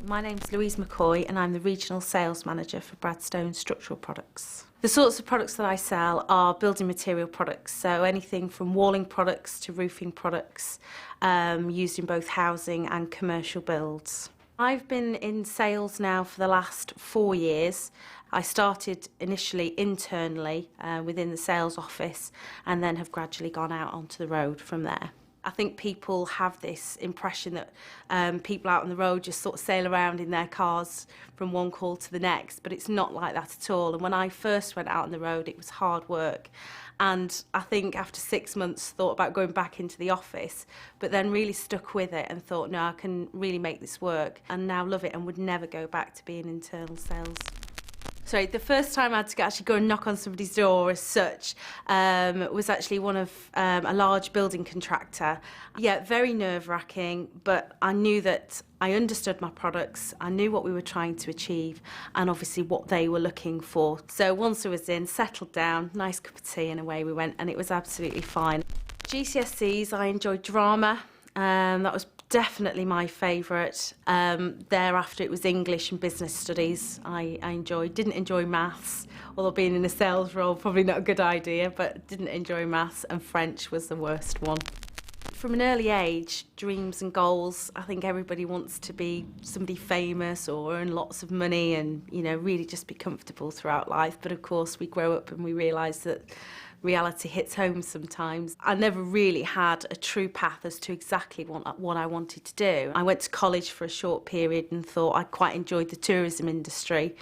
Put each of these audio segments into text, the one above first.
My name's Louise McCoy and I'm the Regional Sales Manager for Bradstone Structural Products. The sorts of products that I sell are building material products, so anything from walling products to roofing products used in both housing and commercial builds. I've been in sales now for the last 4 years. I started initially internally within the sales office and then have gradually gone out onto the road from there. I think people have this impression that people out on the road just sort of sail around in their cars from one call to the next, but it's not like that at all. And when I first went out on the road, it was hard work. And I think after 6 months, thought about going back into the office, but then really stuck with it and thought, no, I can really make this work, and now love it and would never go back to being internal sales. Sorry, the first time I had to actually go and knock on somebody's door as such was actually one of a large building contractor. Yeah, very nerve-wracking, but I knew that I understood my products, I knew what we were trying to achieve and obviously what they were looking for. So once I was in, settled down, nice cup of tea and away we went, and it was absolutely fine. GCSEs, I enjoyed drama. That was definitely my favourite. Thereafter it was English and business studies I enjoyed. Didn't enjoy maths, although being in a sales role probably not a good idea, but didn't enjoy maths, and French was the worst one. From an early age, dreams and goals, I think everybody wants to be somebody famous or earn lots of money and, you know, really just be comfortable throughout life. But of course we grow up and we realise that reality hits home sometimes. I never really had a true path as to exactly what I wanted to do. I went to college for a short period and thought I quite enjoyed the tourism industry.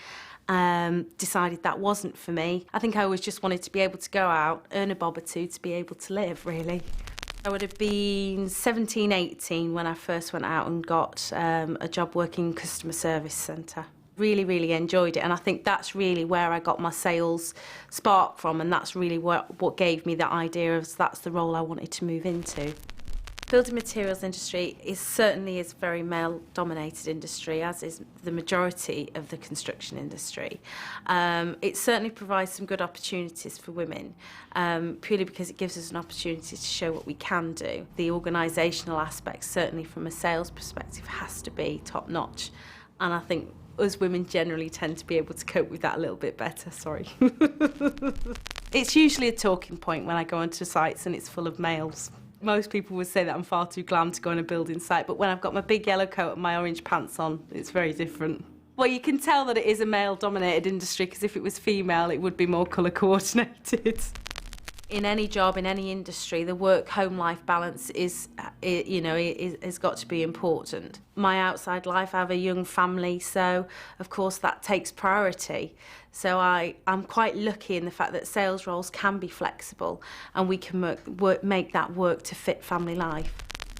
Decided that wasn't for me. I think I always just wanted to be able to go out, earn a bob or two to be able to live, really. I would have been 17, 18 when I first went out and got a job working in customer service centre. Really, really enjoyed it, and I think that's really where I got my sales spark from, and that's really what gave me the idea of that's the role I wanted to move into. Building materials industry certainly is a very male-dominated industry, as is the majority of the construction industry. It certainly provides some good opportunities for women, purely because it gives us an opportunity to show what we can do. The organisational aspect, certainly from a sales perspective, has to be top-notch, and I think us women generally tend to be able to cope with that a little bit better, sorry. It's usually a talking point when I go onto sites and it's full of males. Most people would say that I'm far too glam to go on a building site, but when I've got my big yellow coat and my orange pants on, it's very different. Well, you can tell that it is a male-dominated industry, because if it was female, it would be more colour coordinated. In any job, in any industry, the work-home-life balance is got to be important. My outside life, I have a young family, so of course that takes priority. So I'm quite lucky in the fact that sales roles can be flexible and we can make that work to fit family life.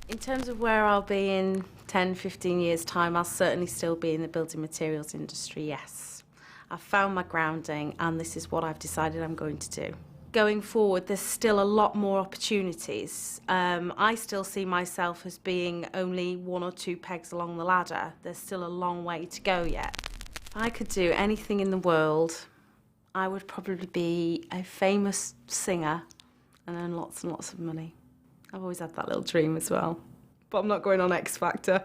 In terms of where I'll be in 10, 15 years' time, I'll certainly still be in the building materials industry, yes. I've found my grounding and this is what I've decided I'm going to do. Going forward, there's still a lot more opportunities. I still see myself as being only 1 or 2 pegs along the ladder. There's still a long way to go yet. If I could do anything in the world, I would probably be a famous singer and earn lots and lots of money. I've always had that little dream as well. But I'm not going on X Factor.